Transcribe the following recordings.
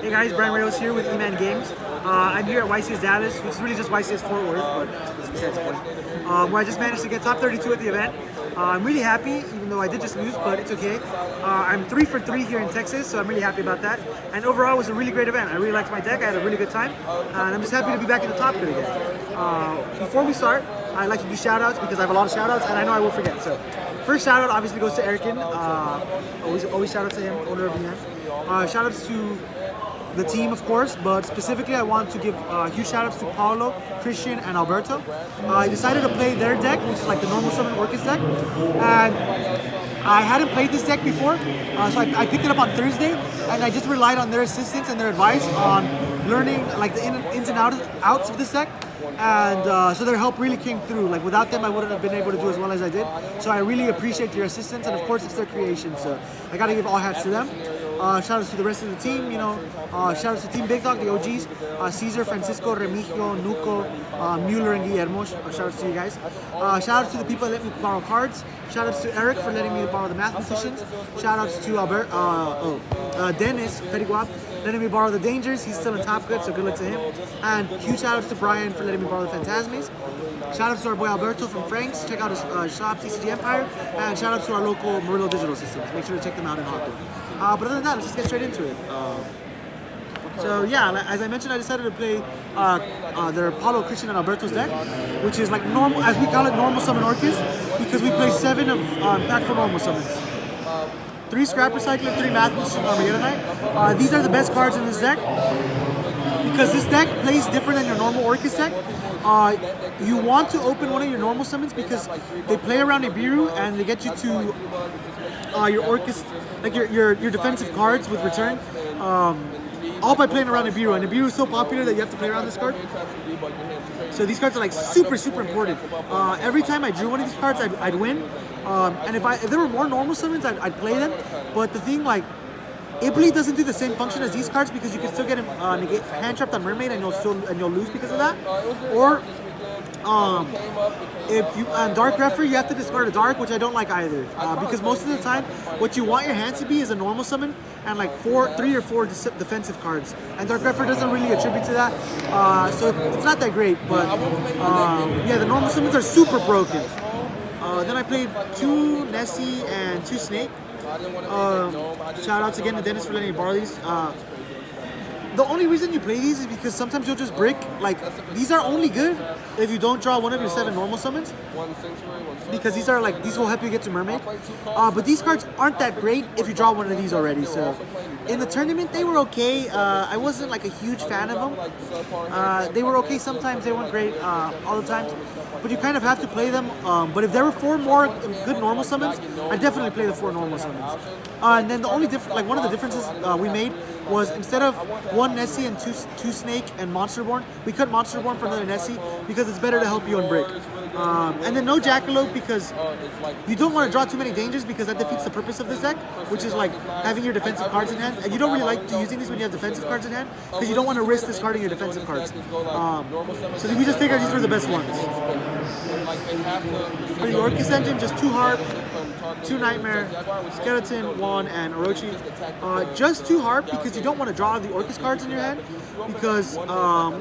Hey guys, Brian Rayos here with E-Man Games. I'm here at YCS Dallas, which is really just YCS Fort Worth, but that's besides the point. Where I just managed to get top 32 at the event. I'm really happy, even though I did just lose, but it's okay. I'm 3 for 3 here in Texas, so I'm really happy about that. And overall, it was a really great event. I really liked my deck. I had a really good time, and I'm just happy to be back in the top good again. Before we start, I'd like to do shout-outs because I have a lot of shout-outs, and I know I will forget. So, first shout-out obviously goes to Erikin. Always shout-outs to him, owner of E-Man. Shout-outs to the team, of course, but specifically I want to give huge shout-outs to Paulo, Christian, and Alberto. I decided to play their deck, which is like the normal summon Orcus deck, and I hadn't played this deck before, so I picked it up on Thursday, and I just relied on their assistance and their advice on learning like the ins and outs of this deck, and so their help really came through. Like without them, I wouldn't have been able to do as well as I did. So I really appreciate your assistance, and of course, it's their creation. So I gotta give all hats to them. Shout outs to the rest of the team, shout outs to Team Big Dog, the OGs, Caesar, Francisco, Remigio, Nuco, Mueller, and Guillermo. Shout outs to you guys. Shout outs to the people that let me borrow cards. Shout outs to Eric for letting me borrow the Mathematicians. Shout outs to Dennis, Petty Guap, letting me borrow the Dangers. He's still in top good, so good luck to him. And huge shout outs to Brian for letting me borrow the Phantasmes. Shout outs to our boy Alberto from Frank's. Check out his shop, TCG Empire. And shout outs to our local Murillo Digital Systems. Make sure to check them out in Hawthorne. But other than that, let's just get straight into it. So yeah, as I mentioned, I decided to play their Paulo, Christian, and Alberto's deck, which is like normal, as we call it, normal summon Orcus, because we play 7 of impactful normal summons. 3 Scrap Recycler, 3 Mathematician, Armageddonite. These are the best cards in this deck, because this deck plays different than your normal Orcus deck. You want to open one of your normal summons because they play around Nibiru and they get you to your Orcus, like your defensive cards with return, all by playing around Nibiru. And Nibiru is so popular that you have to play around this card. So these cards are like super important. Every time I drew one of these cards, I'd win. And if there were more normal summons, I'd play them. But the thing, like, Ibli doesn't do the same function as these cards because you can still get hand trapped on Mermaid and you'll lose because of that. Or if you on Dark Referee, you have to discard a Dark, which I don't like either, because most of the time what you want your hand to be is a normal summon and like 3 or 4 defensive cards, and Dark Referee doesn't really attribute to that, so it's not that great. But yeah, the normal summons are super broken. Then I played 2 Nessie and 2 Snake. Shout outs again to Dennis for letting me borrow these. The only reason you play these is because sometimes you'll just brick. Like, these are only good if you don't draw one of your 7 normal summons, because these will help you get to Mermaid. But these cards aren't that great if you draw one of these already. So in the tournament, they were okay. I wasn't like a huge fan of them. They were okay sometimes. They weren't great all the time. But you kind of have to play them. But if there were 4 more good normal summons, I'd definitely play the 4 normal summons. And then the only one of the differences we made was, instead of 1 Nessie and 2 Snake and Monsterborn, we cut Monsterborn for another Nessie because it's better to help you on brick. And then no Jackalope, because you don't want to draw too many Dangers, because that defeats the purpose of this deck, which is like having your defensive cards in hand. And you don't really like using these when you have defensive cards in hand, because you don't want to risk discarding your defensive cards. So we just figured these were the best ones. For the Orcus engine, just 2 Harp, 2 Nightmare, Skeleton, 1, and Orochi. Just 2 Harp because you don't want to draw the Orcus cards in your hand, because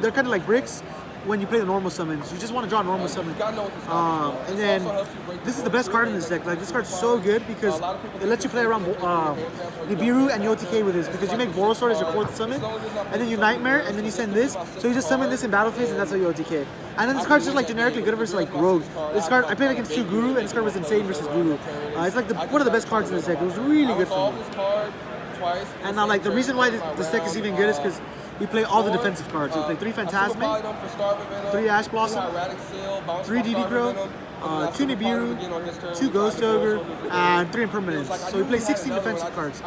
they're kind of like bricks when you play the normal summons. You just want to draw a normal summon. And then this is the best card in this deck. Like, this card's so good because it lets you play around Nibiru and OTK with this, because you make Borosword as your 4th summon, and then you Nightmare, and then you send this. So you just summon this in battle phase, and that's how you OTK. And then this card's just like generically good versus like Rogue. This card, I played against 2 Guru, and this card was insane versus Guru. It's like one of the best cards in this deck. It was really good for me. And now, like, the reason why this deck is even good is because we play all the defensive cards. We play 3 Phantasme, 3 Ash Blossom, 3 DD Crow, 2 Nibiru, 2 Ghost Ogre, and 3 Impermanence. So we play 16 defensive cards.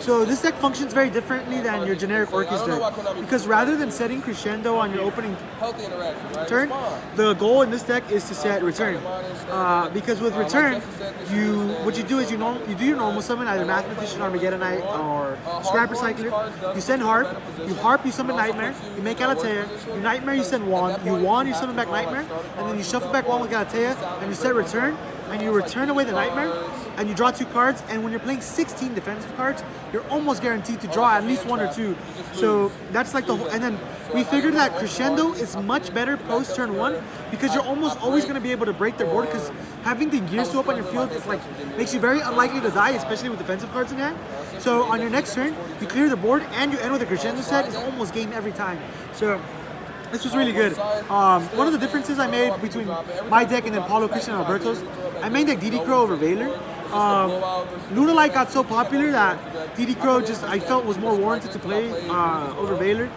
So this deck functions very differently than your generic Orcus deck, because rather than setting Crescendo on your opening turn, the goal in this deck is to set Return. Because with Return, what you do is you do your normal summon, either Mathematician, Armageddonite, or Scrap Recycler. You send Harp, you summon Nightmare, you make Alatea, you Nightmare, you send Wand, you summon back Nightmare, and then you shuffle back Wand with Galatea, and you set Return, and you return away the Nightmare, and you draw 2 cards, and when you're playing 16 defensive cards, you're almost guaranteed to draw at least 1 or 2. So that's like the whole, and then we figured that Crescendo is much better post turn 1 because you're almost always going to be able to break their board, because having the Gear Stew up on your field is like makes you very unlikely to die, especially with defensive cards in hand. So on your next turn, you clear the board and you end with a Crescendo set. It's almost game every time. So this was really good. One of the differences I made between my deck and then Paulo, Christian, and Alberto's, I made deck DD Crow over Valor. Lunalight got so popular that DD Crow just I felt was more warranted to play over Valor.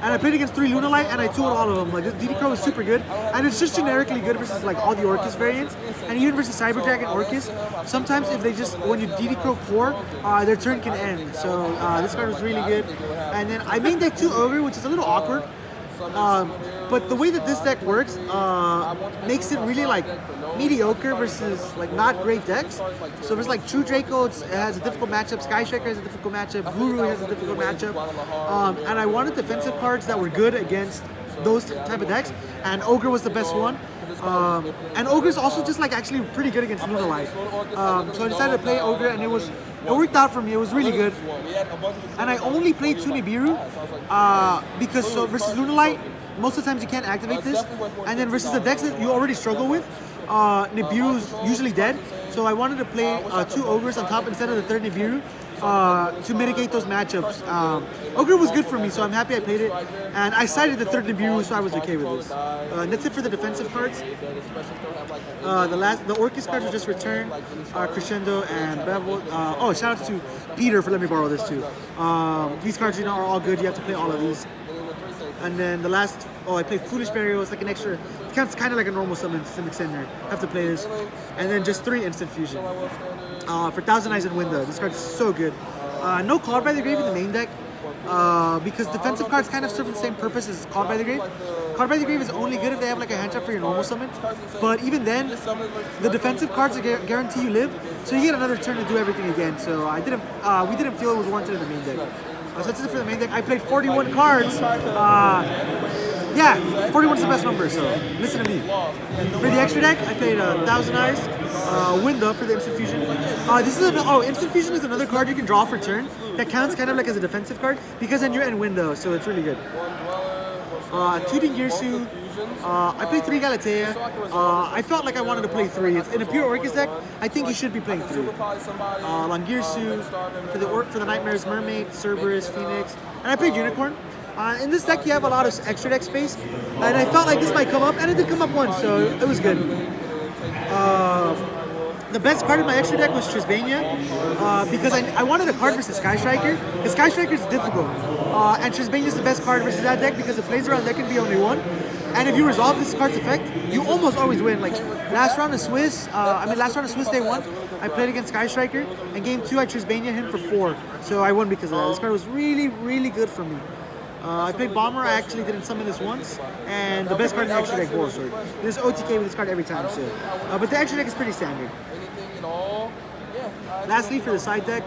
And I played against 3 Lunalight and I 2'd all of them. Like this DD Crow is super good, and it's just generically good versus like all the Orcus variants, and even versus Cyber Dragon Orcus. Sometimes if they just when you DD Crow core, their turn can end. So this card was really good. And then I made deck 2 Ogre, which is a little awkward. But the way that this deck works makes it really like mediocre versus like not great decks. So there's like True Draco, it has a difficult matchup, Sky Striker has a difficult matchup, Guru has a difficult matchup, and I wanted defensive cards that were good against those type of decks, and Ogre was the best one. And Ogre is also just like actually pretty good against Lunalight. So I decided to play Ogre, and it worked out for me. It was really good. And I only played 2 Nibiru because so versus Lunalight, most of the times you can't activate this, and then versus the decks that you already struggle with, Nibiru's usually dead. So I wanted to play 2 Ogres on top instead of the 3rd Nibiru to mitigate those matchups. Ogre was good for me, so I'm happy I played it. And I sided the 3rd Nibiru, so I was okay with this. And that's it for the defensive cards. The Orcus cards were just returned, Crescendo and Bevel. Oh, shout out to Peter for letting me borrow this too. These cards, you know, are all good. You have to play all of these. And then the last, I played Foolish Burial. It's like an extra, it counts kind of like a normal summon extender. Have to play this. And then just 3 instant fusion. For Thousand Eyes and Window. This card is so good. No Called by the Grave in the main deck. Because defensive cards kind of serve the same purpose as Called by the Grave. Called by the Grave is only good if they have like a hand trap for your normal summon. But even then, the defensive cards guarantee you live, so you get another turn to do everything again. So we didn't feel it was warranted in the main deck. So that's it for the main deck. I played 41 cards. Yeah, 41 is the best number, so listen to me. For the extra deck, I played Thousand Eyes, Window for the Instant Fusion. Instant Fusion is another card you can draw for turn that counts kind of like as a defensive card because then you're in Window, so it's really good. 2 Dingirsu. I played 3 Galatea. I felt like I wanted to play 3. It's in a pure Orcus deck. I think you should be playing 3. Langirsu for the Nightmares, Mermaid, Cerberus, Phoenix, and I played Unicorn. In this deck, you have a lot of extra deck space, and I felt like this might come up, and it did come up once, so it was good. The best card in my extra deck was Trisbania, because I wanted a card versus Sky Striker. The Sky Striker is difficult, and Trisbania is the best card versus that deck because it plays around there can be only 1. And if you resolve this card's effect, you almost always win. Like last round of Swiss Day 1, I played against Sky Striker, and game 2 I Trisbania him for 4, so I won because of that. This card was really, really good for me. I played Bomber. I actually didn't summon this once, and the best card in the extra deck, Borosword. There's OTK with this card every time, so. But the extra deck is pretty standard. Lastly, for the side deck,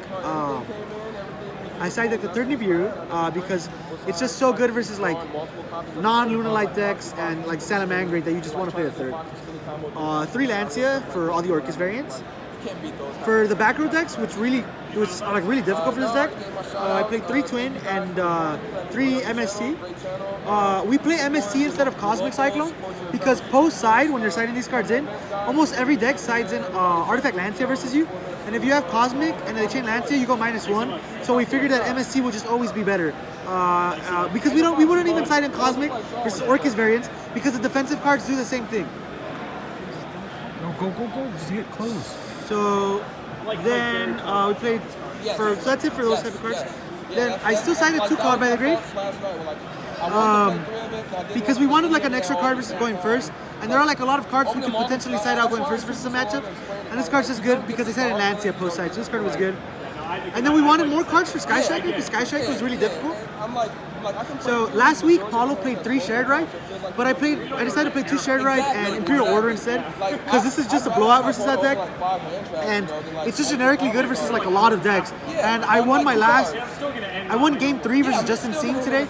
I side deck the 3rd Nibiru because it's just so good versus like non-Lunalight decks and like Salamangreat that you just want to play the 3rd. 3 Lancia for all the Orcus variants. For the back row decks, which was like really difficult for this deck, I played 3 Twin and 3 MST. We play MST instead of Cosmic Cyclone because post side, when you're siding these cards in, almost every deck sides in Artifact Lancia versus you. And if you have Cosmic and they chain Lancia, you go -1. So we figured that MST will just always be better because we wouldn't even side in Cosmic versus Orcus variants because the defensive cards do the same thing. Go, just get close. So then we played so that's it for those type of cards. Then I still sided 2 Called by the Grave because we wanted like an extra card versus going first, and there are like a lot of cards we could potentially side out going first versus a matchup, and this card's just good because they sided Lancia post side, so this card was good. And then we wanted more cards for Sky Striker because Sky Striker was really difficult. So last week, Paulo played 3 Shared Ride, but I decided to play 2 Shared Ride and Imperial Order instead because this is just a blowout versus that deck, and it's just generically good versus like a lot of decks. And I won game 3 versus Justin Singh today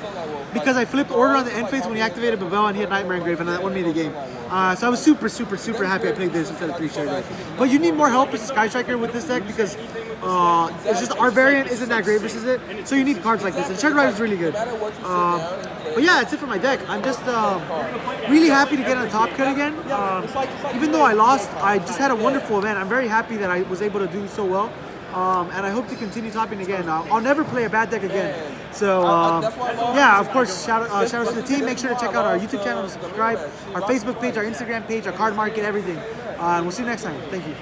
because I flipped Order on the end phase when he activated Babel and he had Nightmare Engrave, and that won me the game. So I was super happy I played this instead of 3 Shard Drive. But you need more help versus Sky Striker with this deck because it's just our variant isn't that great versus it. So you need cards like this, and Shard Drive is really good. But yeah, that's it for my deck. I'm just really happy to get on top cut again. Even though I lost, I just had a wonderful event. I'm very happy that I was able to do so well. And I hope to continue topping again. I'll never play a bad deck again. So yeah, of course, shout outs to the team. Make sure to check out our YouTube channel and subscribe, our Facebook page, our Instagram page, our card market, everything. And we'll see you next time. Thank you.